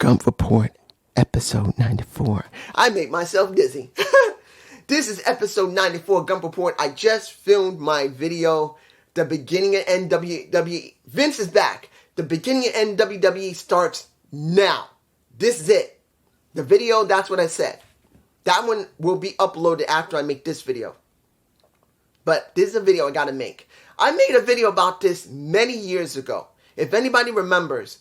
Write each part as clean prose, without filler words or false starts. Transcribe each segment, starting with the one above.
Gump Report, episode 94. I made myself dizzy. This is episode 94, Gump Report. I just filmed my video, the beginning of WWE. Vince is back. The beginning of WWE starts now. This is it. The video, that's what I said. That one will be uploaded after I make this video. But this is a video I gotta make. I made a video about this many years ago. If anybody remembers,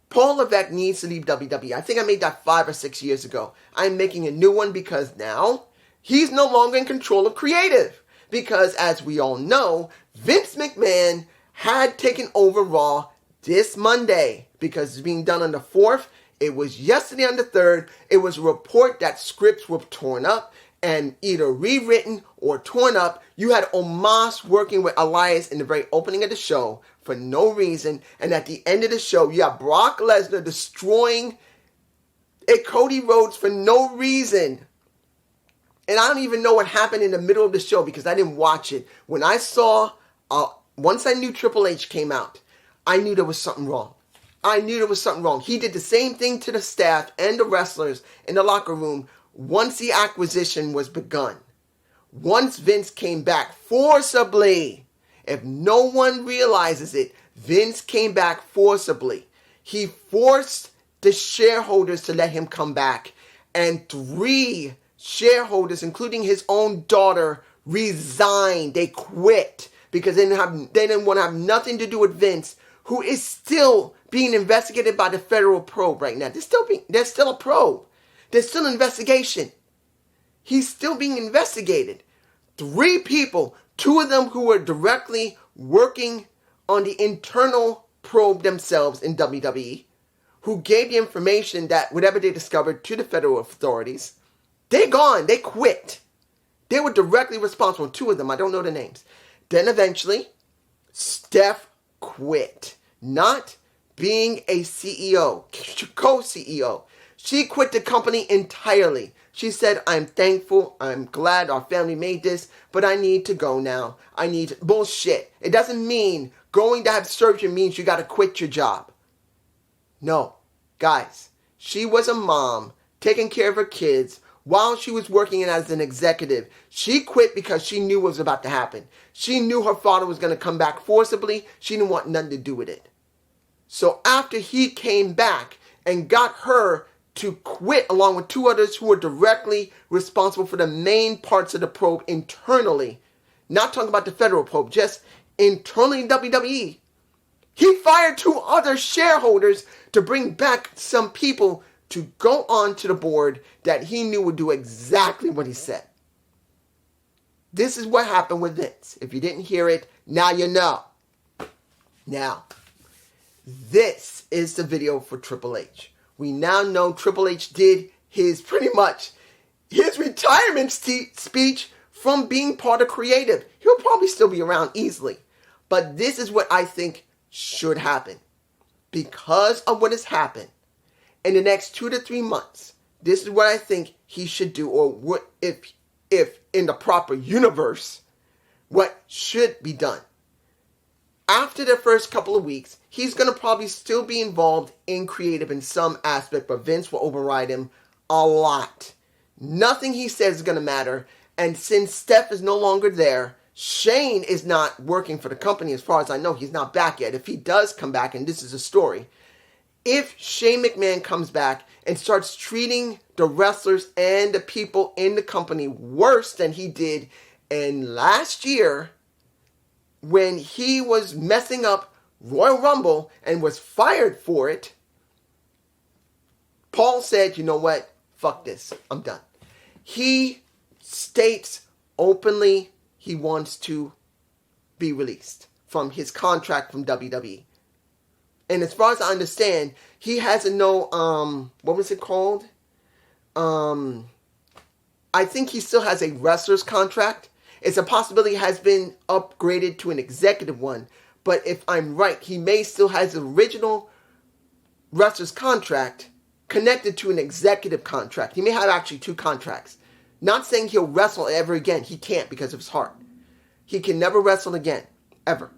Paul Levesque needs to leave WWE. I think I made that 5 or 6 years ago. I'm making a new one because now he's no longer in control of creative. Because as we all know, Vince McMahon had taken over Raw this Monday because it's being done on the 4th. It was yesterday on the 3rd. It was a report that scripts were torn up and either rewritten or torn up. You had Omos working with Elias in the very opening of the show for no reason. And at the end of the show, you have Brock Lesnar destroying Cody Rhodes for no reason. And I don't even know what happened in the middle of the show because I didn't watch it. When I saw, once I knew Triple H came out, I knew there was something wrong. I knew there was something wrong. He did the same thing to the staff and the wrestlers in the locker room once the acquisition was begun. Once Vince came back forcibly. If no one realizes it, Vince came back forcibly. He forced the shareholders to let him come back. And 3 shareholders, including his own daughter, resigned. They quit because they didn't want to have nothing to do with Vince, who is still being investigated by the federal probe right now. There's still a probe. There's still an investigation. He's still being investigated. 3 people, 2 of them who were directly working on the internal probe themselves in WWE, who gave the information that whatever they discovered to the federal authorities, they're gone. They quit. They were directly responsible. 2 of them, I don't know the names. Then eventually, Steph quit. Not being a CEO, co-CEO. She quit the company entirely. She said, I'm thankful, I'm glad our family made this, but I need to go now. I need bullshit. It doesn't mean going to have surgery means you got to quit your job. No. Guys, she was a mom taking care of her kids while she was working as an executive. She quit because she knew what was about to happen. She knew her father was going to come back forcibly. She didn't want nothing to do with it. So after he came back and got her to quit along with 2 others who were directly responsible for the main parts of the probe internally, not talking about the federal probe, just internally in WWE, he fired 2 other shareholders to bring back some people to go on to the board that he knew would do exactly what he said. This is what happened with Vince. If you didn't hear it, now you know. Now, this is the video for Triple H. We now know Triple H did pretty much his retirement speech from being part of creative. He'll probably still be around easily. But this is what I think should happen. Because of what has happened in the next 2 to 3 months, this is what I think he should do, or what if in the proper universe, what should be done. After the first couple of weeks, he's going to probably still be involved in creative in some aspect, but Vince will override him a lot. Nothing he says is going to matter. And since Steph is no longer there, Shane is not working for the company as far as I know. He's not back yet. If he does come back, and this is a story, if Shane McMahon comes back and starts treating the wrestlers and the people in the company worse than he did in last year, when he was messing up Royal Rumble and was fired for it, Paul said, you know what? Fuck this. I'm done. He states openly he wants to be released from his contract from WWE. And as far as I understand, he has what was it called? I think he still has a wrestler's contract. It's a possibility it has been upgraded to an executive one. But if I'm right, he may still has the original wrestler's contract connected to an executive contract. He may have actually 2 contracts. Not saying he'll wrestle ever again. He can't because of his heart. He can never wrestle again. Ever.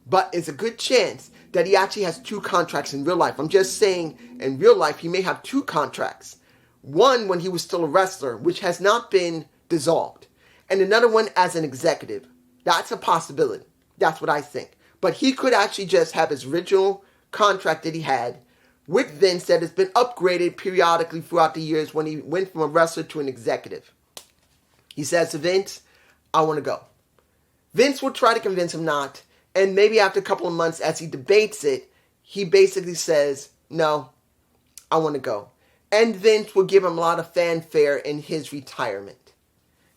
But it's a good chance that he actually has two contracts in real life. I'm just saying, in real life, he may have two contracts. One when he was still a wrestler, which has not been dissolved. And another one as an executive. That's a possibility. That's what I think. But he could actually just have his original contract that he had with Vince that has been upgraded periodically throughout the years when he went from a wrestler to an executive. He says to Vince, I want to go. Vince will try to convince him not. And maybe after a couple of months, as he debates it, he basically says, no, I want to go. And Vince will give him a lot of fanfare in his retirement.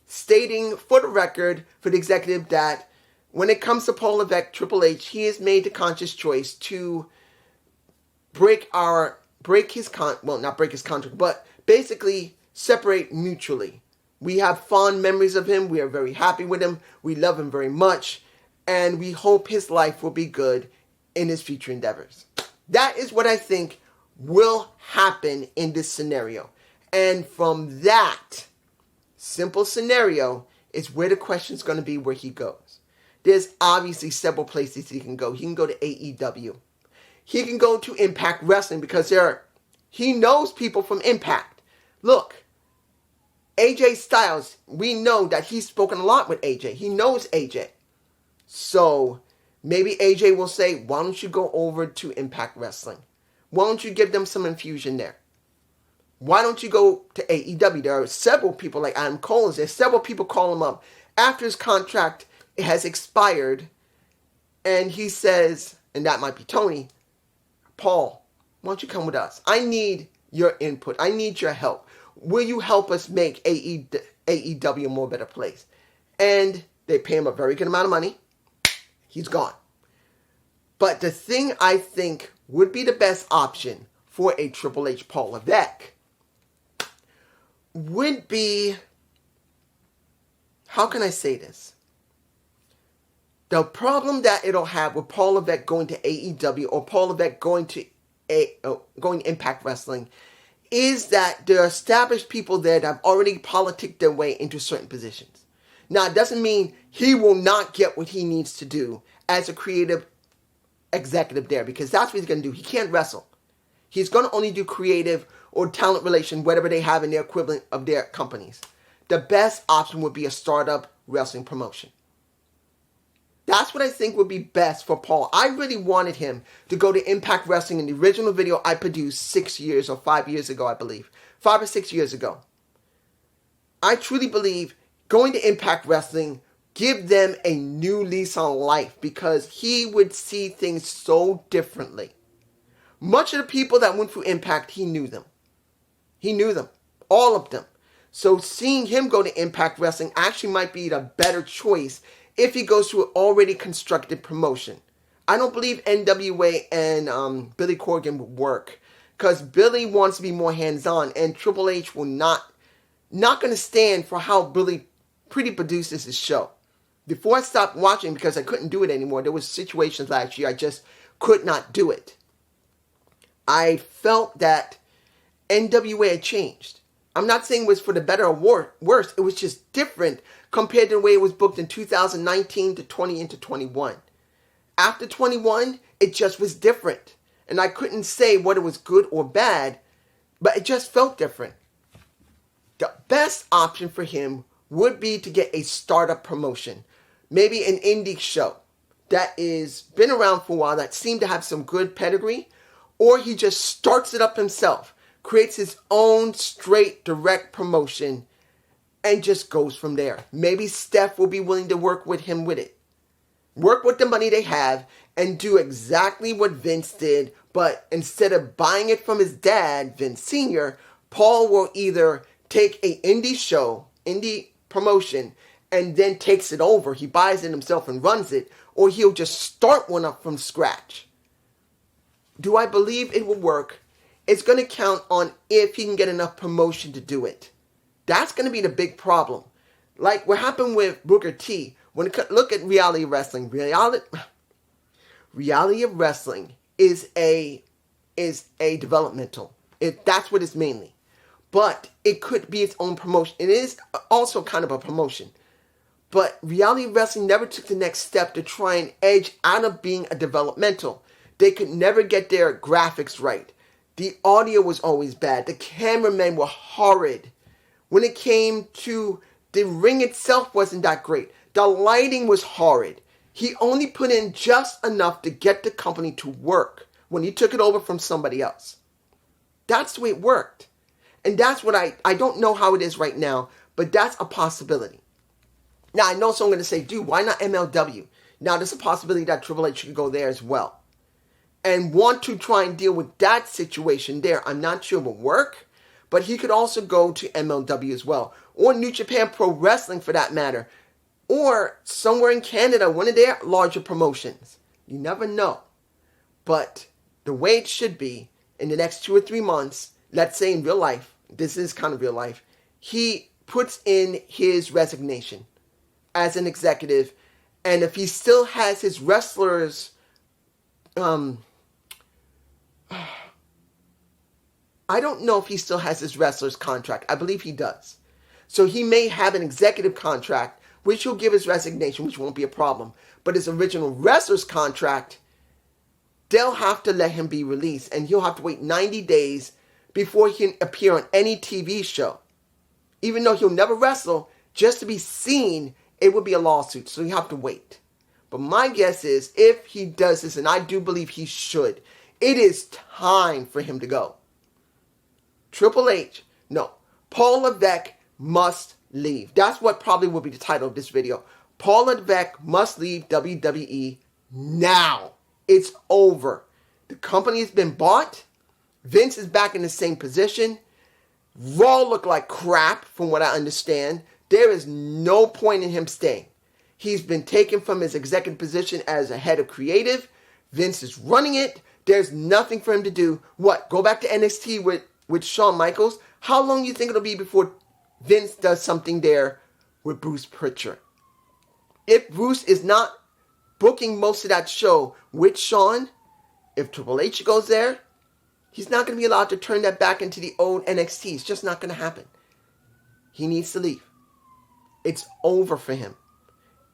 Stating for the record, for the executive, that when it comes to Paul Levesque, Triple H, he has made the conscious choice to not break his contract, but basically separate mutually. We have fond memories of him. We are very happy with him. We love him very much. And we hope his life will be good in his future endeavors. That is what I think will happen in this scenario. And from that simple scenario is where the question is going to be where he goes. There's obviously several places he can go. He can go to AEW. He can go to Impact Wrestling because he knows people from Impact. Look, AJ Styles, we know that he's spoken a lot with AJ. He knows AJ. So maybe AJ will say, why don't you go over to Impact Wrestling? Why don't you give them some infusion there? Why don't you go to AEW? There are several people like Adam Cole. There's several people call him up after his contract has expired. And he says, and that might be Tony, Paul, why don't you come with us? I need your input. I need your help. Will you help us make AEW a more better place? And they pay him a very good amount of money. He's gone. But the thing I think would be the best option for a Triple H Paul Levesque would be, how can I say this? The problem that it'll have with Paul Levesque going to AEW or Paul Levesque going to Impact Wrestling is that there are established people there that have already politicked their way into certain positions. Now, it doesn't mean he will not get what he needs to do as a creative executive there, because that's what he's going to do. He can't wrestle. He's going to only do creative or talent relation, whatever they have in their equivalent of their companies. The best option would be a startup wrestling promotion. That's what I think would be best for Paul. I really wanted him to go to Impact Wrestling in the original video I produced 6 years or 5 years ago, I believe. 5 or 6 years ago. I truly believe going to Impact Wrestling give them a new lease on life because he would see things so differently. Much of the people that went through Impact, he knew them. He knew them. All of them. So seeing him go to Impact Wrestling actually might be the better choice if he goes to an already constructed promotion. I don't believe NWA and Billy Corgan would work because Billy wants to be more hands-on and Triple H will not going to stand for how Billy pretty produces his show. Before I stopped watching because I couldn't do it anymore, there was situations last year I just could not do it. I felt that NWA had changed. I'm not saying it was for the better or worse. It was just different compared to the way it was booked in 2019 to 20 into 21. After 21, it just was different. And I couldn't say whether it was good or bad, but it just felt different. The best option for him would be to get a startup promotion. Maybe an indie show that is been around for a while, that seemed to have some good pedigree. Or he just starts it up himself, creates his own straight, direct promotion, and just goes from there. Maybe Steph will be willing to work with him with it. Work with the money they have and do exactly what Vince did, but instead of buying it from his dad, Vince Sr., Paul will either take an indie show, indie promotion, and then takes it over. He buys it himself and runs it, or he'll just start one up from scratch. Do I believe it will work? It's going to count on if he can get enough promotion to do it. That's going to be the big problem. Like what happened with Booker T. When it, look at reality wrestling. Reality of wrestling is a developmental. That's what it's mainly. But it could be its own promotion. It is also kind of a promotion. But reality wrestling never took the next step to try and edge out of being a developmental. They could never get their graphics right. The audio was always bad. The cameramen were horrid. When it came to the ring itself wasn't that great. The lighting was horrid. He only put in just enough to get the company to work when he took it over from somebody else. That's the way it worked. And that's what I don't know how it is right now, but that's a possibility. Now, I know someone going to say, dude, why not MLW? Now, there's a possibility that Triple H could go there as well. And want to try and deal with that situation there. I'm not sure it will work, but he could also go to MLW as well. Or New Japan Pro Wrestling for that matter. Or somewhere in Canada, one of their larger promotions. You never know. But the way it should be, in the next 2 or 3 months, let's say in real life, this is kind of real life, he puts in his resignation as an executive, and if he still has his wrestlers, I don't know if he still has his wrestler's contract. I believe he does. So he may have an executive contract, which he'll give his resignation, which won't be a problem. But his original wrestler's contract, they'll have to let him be released, and he'll have to wait 90 days before he can appear on any TV show. Even though he'll never wrestle, just to be seen, it would be a lawsuit, so you have to wait. But my guess is, if he does this, and I do believe he should, it is time for him to go. Triple H, no, Paul Levesque must leave. That's what probably will be the title of this video. Paul Levesque must leave WWE now. It's over. The company has been bought. Vince is back in the same position. Raw looked like crap, from what I understand. There is no point in him staying. He's been taken from his executive position as a head of creative. Vince is running it. There's nothing for him to do. What? Go back to NXT with Shawn Michaels? How long do you think it'll be before Vince does something there with Bruce Pritchard? If Bruce is not booking most of that show with Shawn, if Triple H goes there, he's not going to be allowed to turn that back into the old NXT. It's just not going to happen. He needs to leave. It's over for him.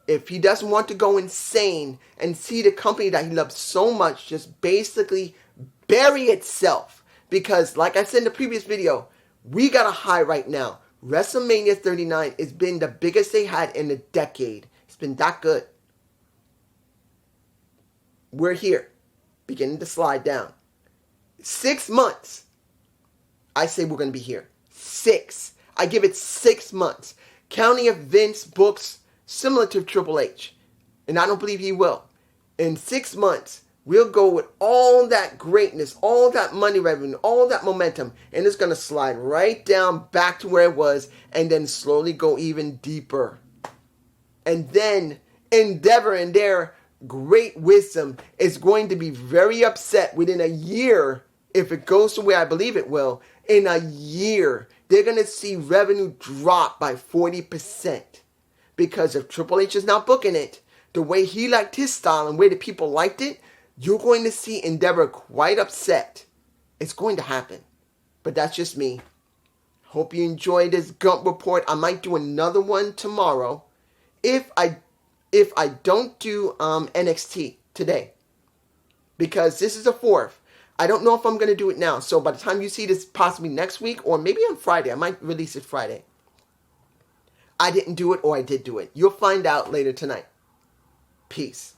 If he doesn't want to go insane and see the company that he loves so much just basically bury itself. Because, like I said in the previous video, we got a high right now. WrestleMania 39 has been the biggest they had in a decade. It's been that good. We're here, beginning to slide down. 6 months. I say we're going to be here. 6. I give it 6 months. Counting if Vince books similar to Triple H. And I don't believe he will. In 6 months, we'll go with all that greatness, all that money revenue, all that momentum. And it's going to slide right down back to where it was. And then slowly go even deeper. And then Endeavor and their great wisdom is going to be very upset within a year. If it goes the way I believe it will, in a year, they're going to see revenue drop by 40%. Because if Triple H is not booking it, the way he liked his style and the way the people liked it, you're going to see Endeavor quite upset. It's going to happen. But that's just me. Hope you enjoyed this Gump Report. I might do another one tomorrow. If I don't do NXT today. Because this is the 4th. I don't know if I'm going to do it now. So by the time you see this, possibly next week or maybe on Friday. I might release it Friday. I didn't do it or I did do it. You'll find out later tonight. Peace.